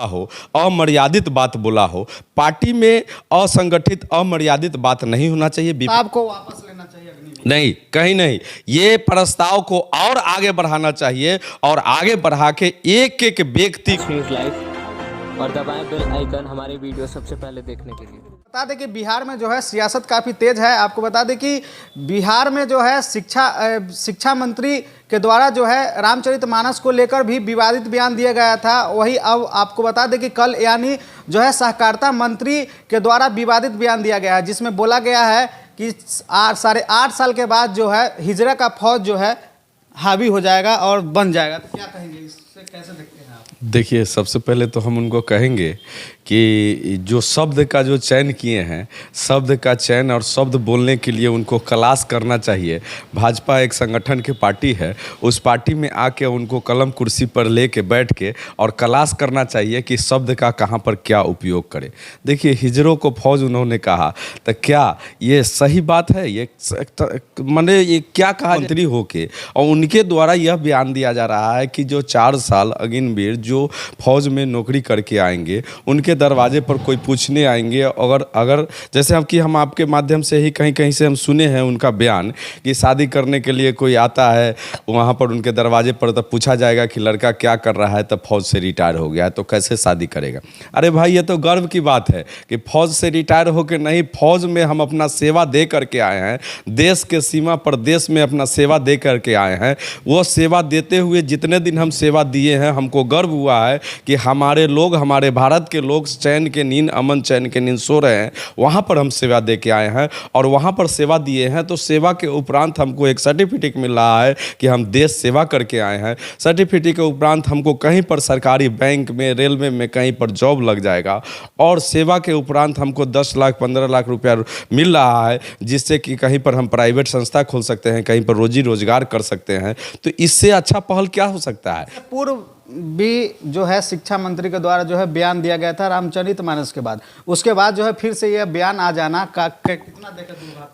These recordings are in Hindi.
हो, अमर्यादित बात बोला हो, पार्टी में असंगठित अमर्यादित बात नहीं होना चाहिए। आपको वापस लेना चाहिए नहीं, कहीं नहीं। ये प्रस्ताव को और आगे बढ़ाना चाहिए और आगे बढ़ा के एक एक व्यक्ति न्यूज़ लाइव और दबाएं बेल आइकन हमारे वीडियो सबसे पहले देखने के लिए। बता दें कि बिहार में जो है सियासत काफ़ी तेज है। आपको बता दें कि बिहार में जो है शिक्षा मंत्री के द्वारा जो है रामचरितमानस को लेकर भी विवादित बयान दिया गया था। वही अब आपको बता दें कि कल यानी जो है सहकारिता मंत्री के द्वारा विवादित बयान दिया गया है, जिसमें बोला गया है कि 8.5 साल के बाद जो है हिजरा का फौज जो है हावी हो जाएगा और बन जाएगा। तो क्या कहेंगे, इससे कैसे देखते हैं आप? देखिए, सबसे पहले तो हम उनको कहेंगे कि जो शब्द का जो चयन किए हैं, शब्द का चयन और शब्द बोलने के लिए उनको क्लास करना चाहिए। भाजपा एक संगठन की पार्टी है, उस पार्टी में आके उनको कलम कुर्सी पर लेके बैठ के और क्लास करना चाहिए कि शब्द का कहाँ पर क्या उपयोग करें। देखिए, हिजरों को फौज उन्होंने कहा, तो क्या ये सही बात है? ये मैंने ये क्या कहा? मंत्री होके और उनके द्वारा यह बयान दिया जा रहा है कि जो 4 साल अग्निवीर जो फौज में नौकरी करके आएंगे, उनके दरवाजे पर कोई पूछने आएंगे। अगर जैसे हम आपके माध्यम से ही कहीं से हम सुने हैं उनका बयान कि शादी करने के लिए कोई आता है, वहाँ पर उनके दरवाजे पर तब पूछा जाएगा कि लड़का क्या कर रहा है, तब फौज से रिटायर हो गया है तो कैसे शादी करेगा। अरे भाई, ये तो गर्व की बात है कि फौज से रिटायर होकर नहीं, फौज में हम अपना सेवा दे करके आए हैं, देश के सीमा पर देश में अपना सेवा दे करके आए हैं। वो सेवा देते हुए जितने दिन हम सेवा दिए हैं, हमको गर्व हुआ है कि हमारे लोग, हमारे भारत के लोग चैन के नींद, अमन चैन के नींद सो रहे हैं। वहाँ पर हम सेवा दे के आए हैं और वहाँ पर सेवा दिए हैं, तो सेवा के उपरांत हमको एक सर्टिफिकेट मिल रहा है कि हम देश सेवा करके आए हैं। सर्टिफिकेट के उपरांत हमको कहीं पर सरकारी बैंक में, रेलवे में कहीं पर जॉब लग जाएगा और सेवा के उपरांत हमको 10 लाख 15 लाख रुपया मिल रहा है, जिससे कि कहीं पर हम प्राइवेट संस्था खोल सकते हैं, कहीं पर रोजी रोजगार कर सकते हैं। तो इससे अच्छा पहल क्या हो सकता है? पूर्व भी जो है शिक्षा मंत्री के द्वारा जो है बयान दिया गया था रामचरितमानस के बाद, उसके बाद जो है फिर से यह बयान आ जाना कितना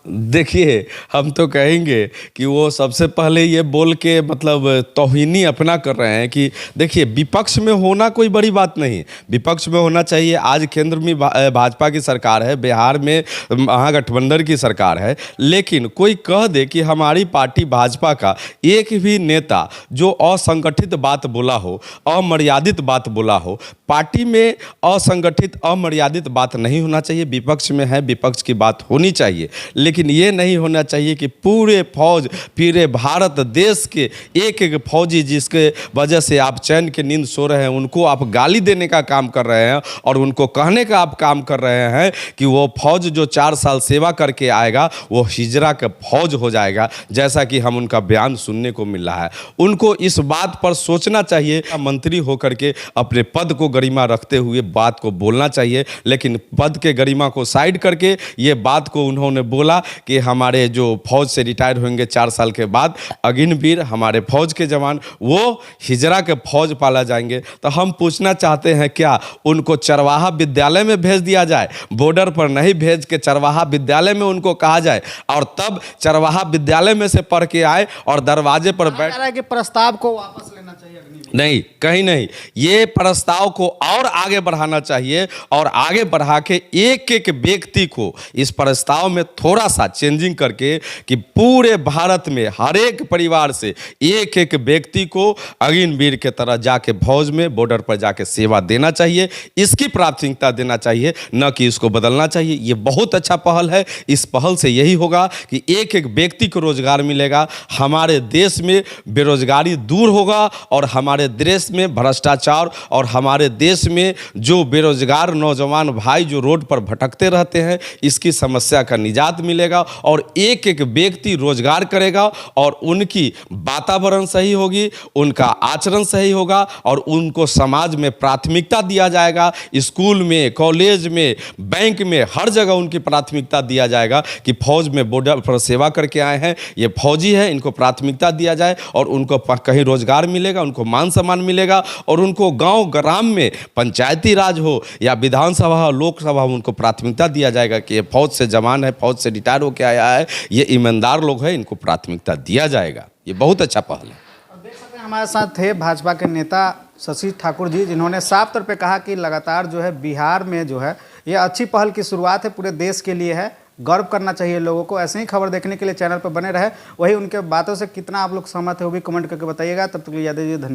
देखिए, हम तो कहेंगे कि वो सबसे पहले ये बोल के मतलब तौहीनी अपना कर रहे हैं कि देखिए, विपक्ष में होना कोई बड़ी बात नहीं, विपक्ष में होना चाहिए। आज केंद्र में भाजपा की सरकार है, बिहार में महागठबंधन की सरकार है, लेकिन कोई कह दे कि हमारी पार्टी भाजपा का एक भी नेता जो असंगठित बात बोला हो, अमर्यादित बात बोला हो, पार्टी में असंगठित अमर्यादित बात नहीं होना चाहिए। विपक्ष में है, विपक्ष की बात होनी चाहिए, लेकिन ये नहीं होना चाहिए कि पूरे फौज, पूरे भारत देश के एक एक फौजी जिसके वजह से आप चैन के नींद सो रहे हैं, उनको आप गाली देने का काम कर रहे हैं और उनको कहने का आप काम कर रहे हैं कि वो फौज जो 4 साल सेवा करके आएगा वो हिजरा का फौज हो जाएगा, जैसा कि हम उनका बयान सुनने को मिल रहा है। उनको इस बात पर सोचना चाहिए, मंत्री होकर के अपने पद को गरिमा रखते हुए बात को बोलना चाहिए, लेकिन पद के गरिमा को साइड करके ये बात को उन्होंने बोला कि हमारे जो फौज से रिटायर होंगे 4 साल के बाद अग्निवीर, हमारे फौज के जवान, वो हिजरा के फौज पाला जाएंगे। तो हम पूछना चाहते हैं, क्या उनको चरवाहा विद्यालय में भेज दिया जाए? बॉर्डर पर नहीं भेज के चरवाहा विद्यालय में उनको कहा जाए और तब चरवाहा विद्यालय में से पढ़ के आए और दरवाजे पर बैठ के प्रस्ताव को वापस लेना चाहिए? नहीं, कहीं नहीं। ये प्रस्ताव को और आगे बढ़ाना चाहिए और आगे बढ़ा के एक एक व्यक्ति को इस प्रस्ताव में थोड़ा सा चेंजिंग करके कि पूरे भारत में हर एक परिवार से एक एक व्यक्ति को अग्निवीर के तरह जाके फौज में बॉर्डर पर जाके सेवा देना चाहिए। इसकी प्राथमिकता देना चाहिए, न कि इसको बदलना चाहिए। ये बहुत अच्छा पहल है। इस पहल से यही होगा कि एक एक व्यक्ति को रोजगार मिलेगा, हमारे देश में बेरोजगारी दूर होगा और हमारे देश में भ्रष्टाचार और हमारे देश में जो बेरोजगार नौजवान भाई जो रोड पर भटकते रहते हैं, इसकी समस्या का निजात मिलेगा और एक एक व्यक्ति रोजगार करेगा और उनकी वातावरण सही होगी, उनका आचरण सही होगा और उनको समाज में प्राथमिकता दिया जाएगा। स्कूल में, कॉलेज में, बैंक में, हर जगह उनकी प्राथमिकता दिया जाएगा कि फौज में बॉर्डर पर सेवा करके आए हैं, ये फौजी है, इनको प्राथमिकता दिया जाए और उनको कहीं रोजगार मिलेगा, उनको मान सम्मान मिलेगा और उनको गांव ग्राम में पंचायती राज हो या विधानसभा हो, लोकसभा हो, उनको प्राथमिकता दिया जाएगा कि ये फौज से जवान है, फौज से रिटायर होकर आया है, ये ईमानदार लोग हैं, इनको प्राथमिकता दिया जाएगा। ये बहुत अच्छा पहल है। देख सकते हैं हमारे साथ थे भाजपा के नेता शशि ठाकुर जी, जिन्होंने साफ तौर पे कहा कि लगातार जो है बिहार में जो है ये अच्छी पहल की शुरुआत है, पूरे देश के लिए है, गर्व करना चाहिए लोगों को। ऐसे ही खबर देखने के लिए चैनल पर बने रहे। वही उनके बातों से कितना आप लोग सहमत है वो भी कमेंट करके बताइएगा। तब तक के लिए धन्यवाद।